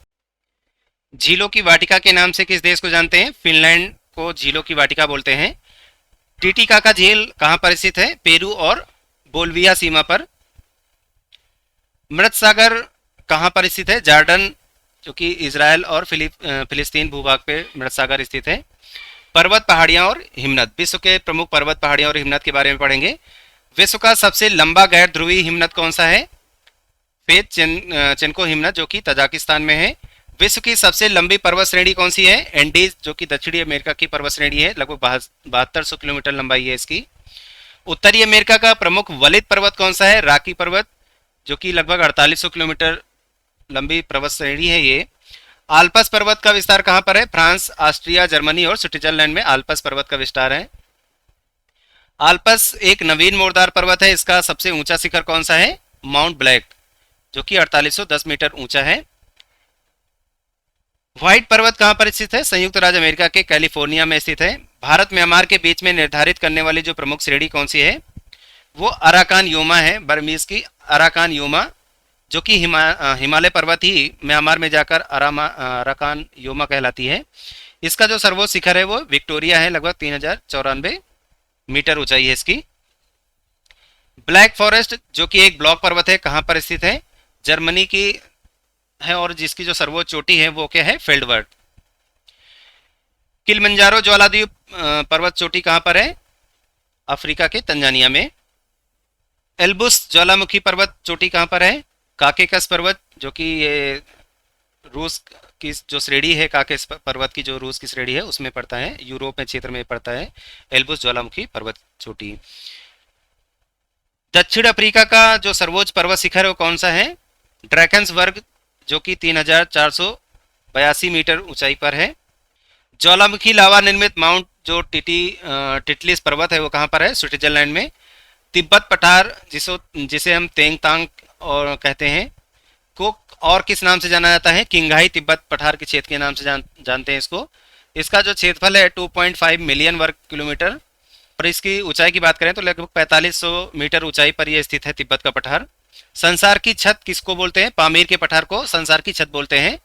झीलों की वाटिका के नाम से किस देश को जानते हैं? फिनलैंड को झीलों की वाटिका बोलते हैं। टीटीकाका झील कहाँ पर स्थित है? पेरू और बोल्विया सीमा पर। मृत सागर कहाँ पर स्थित है? जॉर्डन, जो कि इजराइल और फिलिस्तीन भूभाग पे मृत सागर स्थित है। पर्वत, पहाड़ियाँ और हिमनद, विश्व के प्रमुख पर्वत, पहाड़ियाँ और हिमनद के बारे में पढ़ेंगे। विश्व का सबसे लंबा गैर ध्रुवीय हिमनद कौन सा है? फेत चेनको हिमनद, जो कि तजाकिस्तान में है। विश्व की सबसे लंबी पर्वत श्रेणी कौन सी है? एंडीज, जो कि दक्षिणी अमेरिका की पर्वत श्रेणी है, लगभग 7200 किलोमीटर लंबाई है इसकी। उत्तरी अमेरिका का प्रमुख वलित पर्वत कौन सा है? रॉकी पर्वत, जो कि लगभग 4800 किलोमीटर लंबी पर्वत श्रेणी है ये। आल्पस पर्वत का विस्तार कहाँ पर है? फ्रांस, ऑस्ट्रिया, जर्मनी और स्विट्जरलैंड में आल्पस पर्वत का विस्तार है। आल्पस एक नवीन मोरदार पर्वत है। इसका सबसे ऊंचा शिखर कौन सा है? माउंट ब्लैक, जो कि 4810 मीटर ऊंचा है। व्हाइट पर्वत कहाँ पर स्थित है? संयुक्त राज्य अमेरिका के कैलिफोर्निया में स्थित है। भारत म्यांमार के बीच में निर्धारित करने वाली जो प्रमुख श्रेणी कौन सी है? वो अराकान योमा है, बर्मीज की अराकान योमा, जो कि हिमालय पर्वत ही म्यांमार में जाकर अराकान योमा कहलाती है। इसका जो सर्वोच्च शिखर है वो विक्टोरिया है, लगभग 3094 मीटर ऊंचाई है इसकी। ब्लैक फॉरेस्ट जो कि एक ब्लॉक पर्वत है, कहाँ पर स्थित है? जर्मनी की है, और जिसकी जो सर्वोच्च चोटी है वो क्या है? फेल्डबर्ग। किलिमंजारो ज्वालाद्वीप पर्वत चोटी कहाँ पर है? अफ्रीका के तंजानिया में। एल्बुस ज्वालामुखी पर्वत चोटी कहाँ पर है? काकेकस पर्वत, जो कि ये रूस की जो श्रेणी है, काकेकस पर्वत की जो रूस की श्रेणी है उसमें पड़ता है, यूरोप में क्षेत्र में पड़ता है एल्बुस ज्वालामुखी पर्वत चोटी। दक्षिण अफ्रीका का जो सर्वोच्च पर्वत शिखर है वो कौन सा है? ड्रैकन्सबर्ग, जो कि 3482 मीटर ऊंचाई पर है। ज्वालामुखी लावा निर्मित माउंट जो टिटलिस पर्वत है वो कहाँ पर है? स्विट्जरलैंड में। तिब्बत पठार जिसे हम तेंगतांग और कहते हैं, को और किस नाम से जाना जाता है? किंगहाई तिब्बत पठार के क्षेत्र के नाम से जानते हैं इसको। इसका जो क्षेत्रफल है 2.5 मिलियन वर्ग किलोमीटर, और इसकी ऊंचाई की बात करें तो लगभग 4500 मीटर ऊंचाई पर यह स्थित है तिब्बत का पठार। संसार की छत किसको बोलते हैं? पामीर के पठार को संसार की छत बोलते हैं।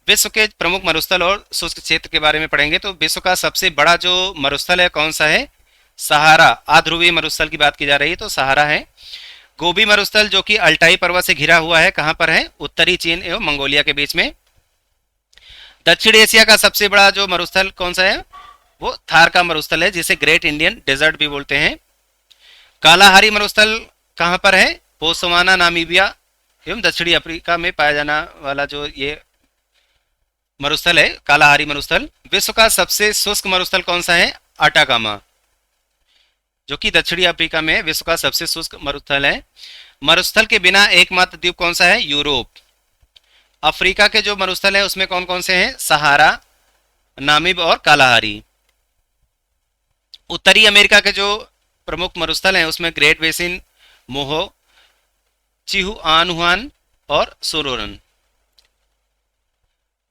विश्व के प्रमुख मरुस्थल और शुष्क क्षेत्र के बारे में पढ़ेंगे तो विश्व का सबसे बड़ा जो मरुस्थल है कौन सा है? सहारा। आध्रुवीय मरुस्थल की बात की जा रही है तो सहारा है। गोबी मरुस्थल जो कि अल्टाई पर्वत से घिरा हुआ है, कहाँ पर है? उत्तरी चीन एवं मंगोलिया के बीच में। दक्षिण एशिया का सबसे बड़ा जो मरुस्थल कौन सा है? वो थार का मरुस्थल है, जिसे ग्रेट इंडियन डेजर्ट भी बोलते हैं। कालाहारी मरुस्थल कहाँ पर है? बोत्सवाना, नामीबिया एवं दक्षिणी अफ्रीका में पाया जाने वाला जो ये मरुस्थल है, कालाहारी मरुस्थल। विश्व का सबसे शुष्क मरुस्थल कौन सा है? अटाकामा, जो कि दक्षिणी अफ्रीका में विश्व का सबसे शुष्क मरुस्थल है। मरुस्थल के बिना एकमात्र द्वीप कौन सा है? यूरोप। अफ्रीका के जो मरुस्थल है उसमें कौन कौन से हैं? सहारा, नामीब और कालाहारी। उत्तरी अमेरिका के जो प्रमुख मरुस्थल हैं उसमें ग्रेट बेसिन, मोहो, चिहुआनहुआन और सोरोरन।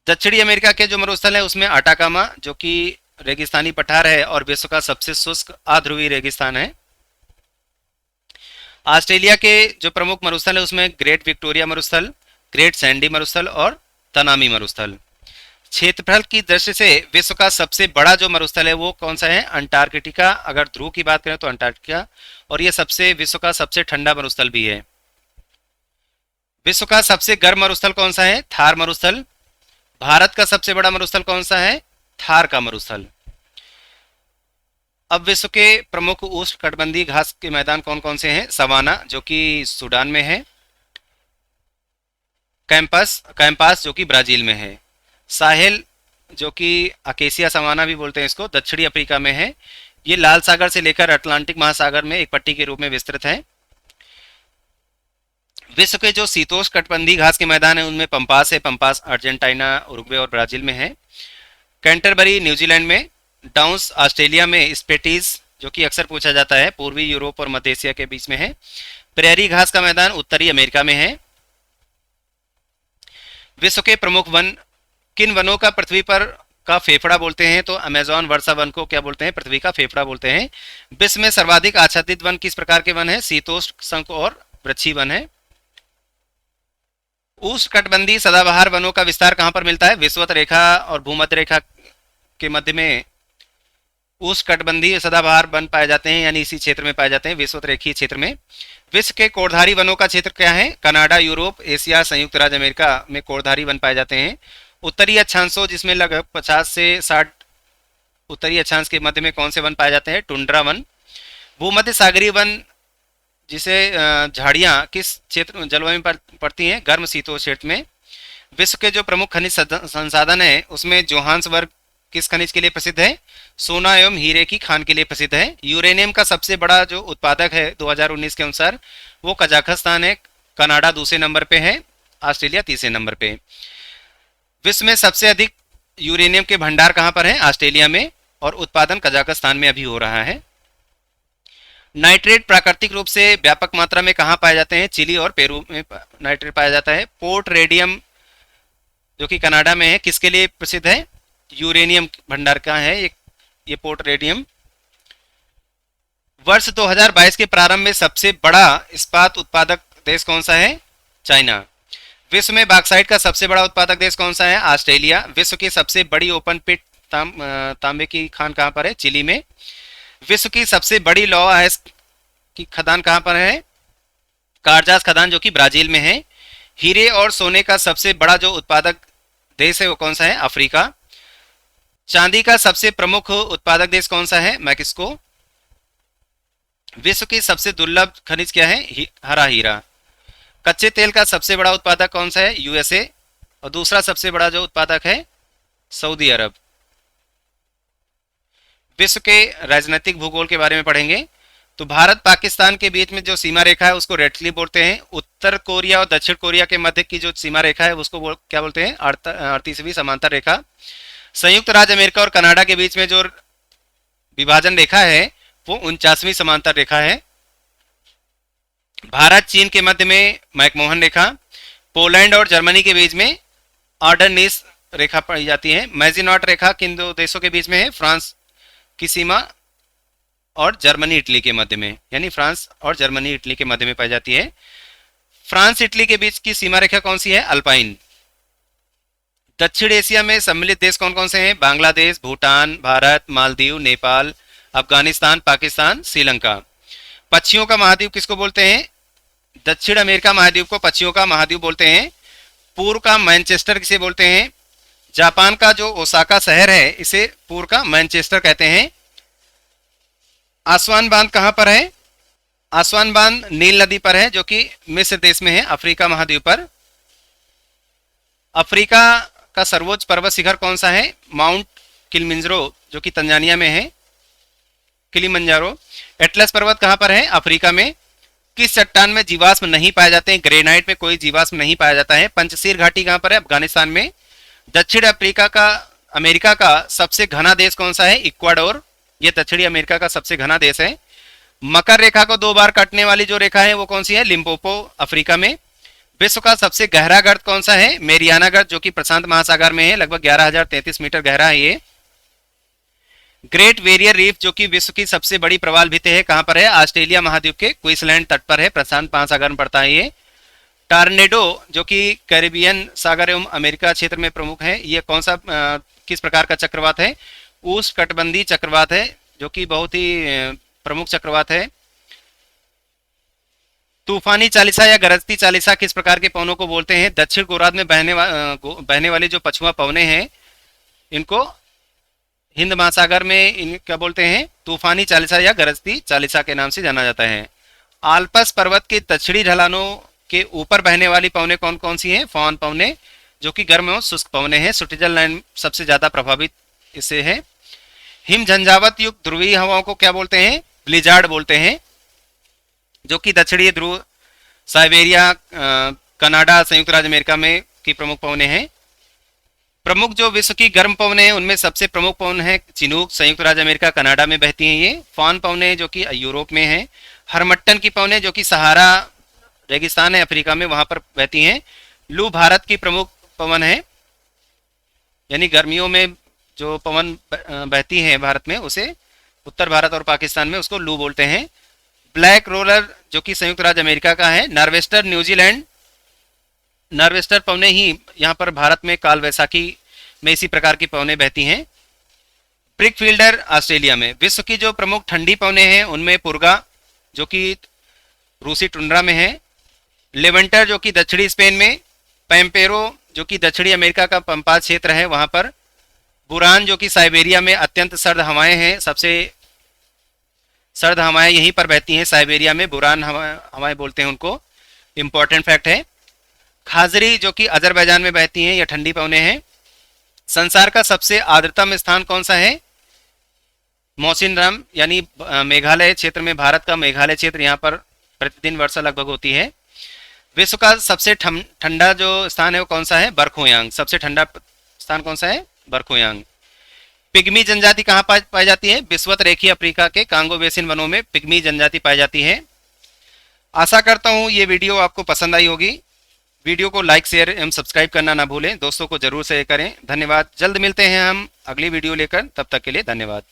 दक्षिणी अमेरिका के जो मरुस्थल है उसमें अटाकामा, जो कि रेगिस्तानी पठार है और विश्व का सबसे शुष्क अध्रुवीय रेगिस्तान है। ऑस्ट्रेलिया के जो प्रमुख मरुस्थल है उसमें ग्रेट विक्टोरिया मरुस्थल, ग्रेट सैंडी मरुस्थल और तनामी मरुस्थल। क्षेत्रफल की दृष्टि से विश्व का सबसे बड़ा जो मरुस्थल है वो कौन सा है? अंटार्कटिका। अगर ध्रुव की बात करें तो अंटार्कटिका, और ये विश्व का सबसे ठंडा मरुस्थल भी है। विश्व का सबसे गर्म मरुस्थल कौन सा है? थार मरुस्थल। भारत का सबसे बड़ा मरुस्थल कौन सा है? थार का मरुस्थल। अब विश्व के प्रमुख उष्णकटिबंधीय घास के मैदान कौन कौन से हैं? सवाना, जो कि सूडान में है। कैंपास जो कि ब्राजील में है। साहेल, जो कि अकेसिया सवाना भी बोलते हैं इसको, दक्षिणी अफ्रीका में है। ये लाल सागर से लेकर अटलांटिक महासागर में एक पट्टी के रूप में विस्तृत है। विश्व के जो शीतोष्ण कटिबंधीय घास के मैदान है उनमें पंपास है। पंपास अर्जेंटीना, उरुग्वे और ब्राजील में है। कैंटरबरी न्यूजीलैंड में। डाउन्स ऑस्ट्रेलिया में। स्पेटीज, जो कि अक्सर पूछा जाता है, पूर्वी यूरोप और मध्य एशिया के बीच में है। प्रेरी घास का मैदान उत्तरी अमेरिका में है। विश्व के प्रमुख वन किन वनों का पृथ्वी पर का फेफड़ा बोलते हैं? तो अमेजॉन वर्षा वन को क्या बोलते हैं? पृथ्वी का फेफड़ा बोलते हैं। विश्व में सर्वाधिक आच्छादित वन किस प्रकार के वन है? शीतोष्ण, शंख और वृक्षी वन है। उष्णकटिबंधीय सदाबहार वनों का विस्तार कहाँ पर मिलता है? विषुवत रेखा और भूमध्य रेखा के मध्य में उष्णकटिबंधीय सदाबहार वन पाए जाते हैं, यानी इसी क्षेत्र में पाए जाते हैं, विषुवत रेखीय क्षेत्र में। विश्व के कोरधारी वनों का क्षेत्र क्या है? कनाडा, यूरोप, एशिया, संयुक्त राज्य अमेरिका में कोरधारी वन पाए जाते हैं। उत्तरी अक्षांशों, जिसमें लगभग 50 से 60 उत्तरी अक्षांश के मध्य में कौन से वन पाए जाते हैं? Tundra one. भूमध्य सागरीय वन, जिसे झाड़ियाँ किस क्षेत्र जलवायु में पड़ती हैं? गर्म शीतोष्ण क्षेत्र में। विश्व के जो प्रमुख खनिज संसाधन है उसमें जोहान्सबर्ग किस खनिज के लिए प्रसिद्ध है? सोना एवं हीरे की खान के लिए प्रसिद्ध है। यूरेनियम का सबसे बड़ा जो उत्पादक है 2019 के अनुसार वो कजाकिस्तान है। कनाडा दूसरे नंबर पे है, ऑस्ट्रेलिया तीसरे नंबर पे। विश्व में सबसे अधिक यूरेनियम के भंडार कहाँ पर है? ऑस्ट्रेलिया में, और उत्पादन कजाकिस्तान में अभी हो रहा है। नाइट्रेट प्राकृतिक रूप से व्यापक मात्रा में कहाँ पाए जाते हैं? चिली और पेरू में नाइट्रेट पाया जाता है। पोर्ट रेडियम, जो कि कनाडा में है, किसके लिए प्रसिद्ध है? यूरेनियम भंडार का है ये पोर्ट रेडियम। वर्ष 2022 के प्रारंभ में सबसे बड़ा इस्पात उत्पादक देश कौन सा है? चाइना। विश्व में बॉक्साइट का सबसे बड़ा उत्पादक देश कौन सा है? ऑस्ट्रेलिया। विश्व की सबसे बड़ी ओपन पिट तांबे की खान कहाँ पर है? चिली में। विश्व की सबसे बड़ी लौह अयस्क की खदान कहाँ पर है? कारजास खदान, जो कि ब्राजील में है। हीरे और सोने का सबसे बड़ा जो उत्पादक देश है वो कौन सा है? अफ्रीका। चांदी का सबसे प्रमुख उत्पादक देश कौन सा है? मैक्सिको। विश्व की सबसे दुर्लभ खनिज क्या है? हरा हीरा। कच्चे तेल का सबसे बड़ा उत्पादक कौन सा है? यूएसए। और दूसरा सबसे बड़ा जो उत्पादक है सऊदी अरब। विश्व के राजनीतिक भूगोल के बारे में पढ़ेंगे। तो भारत पाकिस्तान के बीच में जो सीमा रेखा है उसको रेड क्लिफ बोलते हैं। उत्तर कोरिया और दक्षिण कोरिया के मध्य की जो सीमा रेखा है उसको क्या बोलते हैं? 38वीं समांतर रेखा। संयुक्त राज्य अमेरिका और कनाडा के बीच में जो विभाजन रेखा है वो 49वीं समांतर रेखा है। भारत चीन के मध्य में मैकमोहन रेखा। पोलैंड और जर्मनी के बीच में आर्डरनीस रेखा पाई जाती है। मैजिनॉट रेखा किन दो देशों के बीच में है? फ्रांस की सीमा और जर्मनी इटली के मध्य में, यानी फ्रांस और जर्मनी इटली के मध्य में पाई जाती है। फ्रांस इटली के बीच की सीमा रेखा कौन सी है? अल्पाइन। दक्षिण एशिया में सम्मिलित देश कौन कौन से हैं? बांग्लादेश, भूटान, भारत, मालदीव, नेपाल, अफगानिस्तान, पाकिस्तान, श्रीलंका। पक्षियों का महाद्वीप किसको बोलते हैं? दक्षिण अमेरिका महाद्वीप को पक्षियों का महाद्वीप बोलते हैं। पूर्व का मैनचेस्टर किसे बोलते हैं? जापान का जो ओसाका शहर है इसे पूर्व का मैनचेस्टर कहते हैं। आसवान बांध कहाँ पर है? आसवान बांध नील नदी पर है, जो कि मिस्र देश में है, अफ्रीका महाद्वीप पर। अफ्रीका का सर्वोच्च पर्वत शिखर कौन सा है? माउंट किलिमंजारो, जो कि तंजानिया में है, किलिमंजारो। एटलस पर्वत कहाँ पर है? अफ्रीका में। किस चट्टान में जीवाश्म नहीं पाए जाते हैं? ग्रेनाइट में कोई जीवाश्म नहीं पाया जाता है। पंचशील घाटी कहाँ पर है? अफगानिस्तान में। दक्षिण अमेरिका का सबसे घना देश कौन सा है? इक्वाडोर। ये दक्षिणी अमेरिका का सबसे घना देश है। मकर रेखा को 2 बार काटने वाली जो रेखा है वो कौन सी है? लिम्पोपो, अफ्रीका में। विश्व का सबसे गहरा गर्त कौन सा है? मेरियाना गर्त, जो कि प्रशांत महासागर में है, लगभग 11,033 मीटर गहरा है ये। ग्रेट बैरियर रीफ, जो कि विश्व की सबसे बड़ी प्रवाल भित्ति है, कहाँ पर है? ऑस्ट्रेलिया महाद्वीप के क्वींसलैंड तट पर है, प्रशांत महासागर में पड़ता है ये। टॉर्नेडो, जो कि कैरिबियन सागर एवं अमेरिका क्षेत्र में प्रमुख है, ये कौन सा किस प्रकार का चक्रवात है? उष्णकटिबंधीय चक्रवात है, जो कि बहुत ही प्रमुख चक्रवात है। तूफानी चालीसा या गरजती चालीसा किस प्रकार के पवनों को बोलते हैं? दक्षिण गोलार्ध में बहने वाली जो पछुआ पवने हैं इनको हिंद महासागर में क्या बोलते हैं? तूफानी चालीसा या गरजती चालीसा के नाम से जाना जाता है। आल्पस पर्वत के दक्षिणी ढलानों के ऊपर बहने वाली पवने कौन कौन सी हैं? फान पवने, जो कि गर्म एवं शुष्क पवने हैं। स्विट्जरलैंड सबसे ज्यादा प्रभावित इससे है। हिम झंझावत युक्त ध्रुवीय हवाओं को क्या बोलते हैं? ब्लिजार्ड बोलते हैं, जो कि दक्षिणी ध्रुव, साइबेरिया, कनाडा, संयुक्त राज्य अमेरिका में की प्रमुख पवने हैं। प्रमुख जो विश्व की गर्म पवने हैं उनमें सबसे प्रमुख पवन है चिनूक, संयुक्त राज्य अमेरिका, कनाडा में बहती हैं ये। फान पवने, जो कि यूरोप में है। हरमट्टन की पवने, जो कि सहारा रेगिस्तान है अफ्रीका में, वहां पर बहती हैं। लू भारत की प्रमुख पवन है, यानी गर्मियों में जो पवन बहती है भारत में उसे उत्तर भारत और पाकिस्तान में उसको लू बोलते हैं। ब्लैक रोलर, जो कि संयुक्त राज्य अमेरिका का है। नॉर्वेस्टर न्यूजीलैंड, नॉर्वेस्टर पवने ही यहाँ पर भारत में काल वैसाखी में इसी प्रकार की पवने बहती हैं। ब्रिक फील्डर ऑस्ट्रेलिया में। विश्व की जो प्रमुख ठंडी पवने हैं उनमें पुर्गा, जो कि रूसी टुंड्रा में है। लेवेंटर, जो कि दक्षिणी स्पेन में। पैम्पेरो, जो कि दक्षिणी अमेरिका का पंपाज क्षेत्र है वहां पर। बुरान, जो कि साइबेरिया में अत्यंत सर्द हवाएं हैं, सबसे सर्द हवाएं यहीं पर बहती हैं साइबेरिया में, बुरान हवाएं बोलते हैं उनको, इंपॉर्टेंट फैक्ट है। खाजरी, जो कि अजरबैजान में बहती हैं, यह ठंडी पवने हैं। संसार का सबसे आर्द्रतम स्थान कौन सा है? मौसिनराम, यानी मेघालय क्षेत्र में, भारत का मेघालय क्षेत्र, यहाँ पर प्रतिदिन वर्षा लगभग होती है। विश्व का सबसे ठंडा जो स्थान है वो कौन सा है? बरखोयांग। सबसे ठंडा स्थान कौन सा है? बरखोयांग। पिग्मी जनजाति कहाँ पाई जाती है? विषुवत रेखीय अफ्रीका के कांगो बेसिन वनों में पिग्मी जनजाति पाई जाती है। आशा करता हूँ ये वीडियो आपको पसंद आई होगी। वीडियो को लाइक, शेयर एवं सब्सक्राइब करना ना भूलें। दोस्तों को जरूर शेयर करें। धन्यवाद। जल्द मिलते हैं हम अगली वीडियो लेकर, तब तक के लिए धन्यवाद।